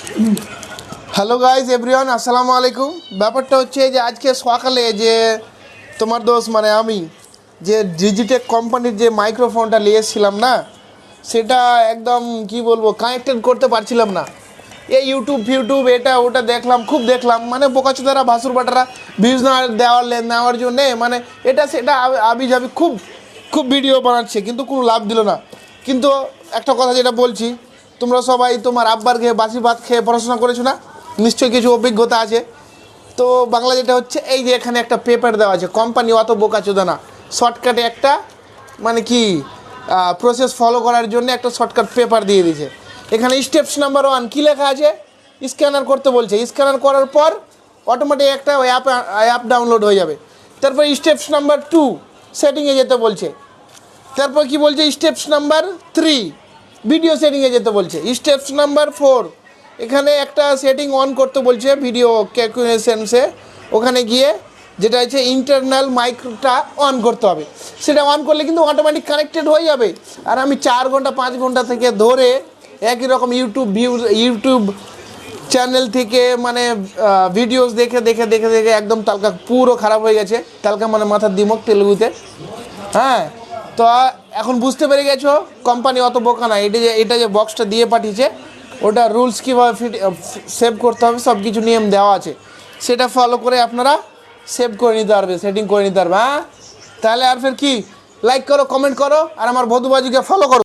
Hello guys everyone, আসসালামু আলাইকুম। ব্যাপারটা হচ্ছে যে আজকে সকালে যে তোমার দোস্ত মানে আমি যে ডিজিটেক কোম্পানির যে মাইক্রোফোনটা নিয়ে এসেছিলাম না, সেটা একদম কি বলবো কানেক্টেড করতে পারছিলাম না। এই ইউটিউব এটা ওটা দেখলাম মানে বোকাচোদারা ভাসুর বাটারা ভিউজ না নেওয়ার জন্যে মানে এটা সেটা আবি খুব খুব ভিডিও বানাচ্ছে, কিন্তু কোনো লাভ দিল না। কিন্তু একটা কথা যেটা বলছি, তোমরা সবাই তোমার আব্বার খেয়ে বাসি ভাত খেয়ে পড়াশোনা করেছো না? নিশ্চয়ই কিছু অভিজ্ঞতা আছে। তো বাংলা যেটা হচ্ছে এই যে এখানে একটা পেপার দেওয়া আছে, কোম্পানি অত বোকাচোদা না, শর্টকাটে একটা মানে কি প্রসেস ফলো করার জন্য একটা শর্টকাট পেপার দিয়ে দিয়েছে। এখানে স্টেপস নাম্বার 1 কী লেখা আছে, স্ক্যানার করতে বলছে। স্ক্যানার করার পর অটোমেটিক একটা অ্যাপ ডাউনলোড হয়ে যাবে। তারপর স্টেপস নাম্বার 2 সেটিংয়ে যেতে বলছে। তারপর কি বলছে, স্টেপস নাম্বার 3 ভিডিও সেটিংয়ে যেতে বলছে। স্টেপস নাম্বার 4 এখানে একটা সেটিং অন করতে বলছে ভিডিও ক্যালকুলেশনসে। ওখানে গিয়ে যেটা আছে ইন্টারনাল মাইক্রোটা অন করতে হবে। সেটা অন করলে কিন্তু অটোমেটিক কানেক্টেড হয়ে যাবে। আর আমি 4 ঘন্টা 5 ঘন্টা থেকে ধরে একই রকম ইউটিউব চ্যানেল থেকে মানে ভিডিওস দেখে দেখে দেখে দেখে একদম তালকা পুরো খারাপ হয়ে গেছে। তালকা মানে মাথার দিমক তেলুগুতে। হ্যাঁ, তো এখন বুঝতে পেরে গেছো কোম্পানি অত বোকা না। এটা যে বক্সটা দিয়ে পাঠিয়েছে, ওটা রুলস কীভাবে সেভ করতে হবে সব কিছু নিয়ম দেওয়া আছে। সেটা ফলো করে আপনারা সেভ করে নিতে পারবে, সেটিং করে নিতে পারবে। হ্যাঁ, তাহলে আর ফের কি, লাইক করো, কমেন্ট করো, আর আমার বধুবাজিকে ফলো করো।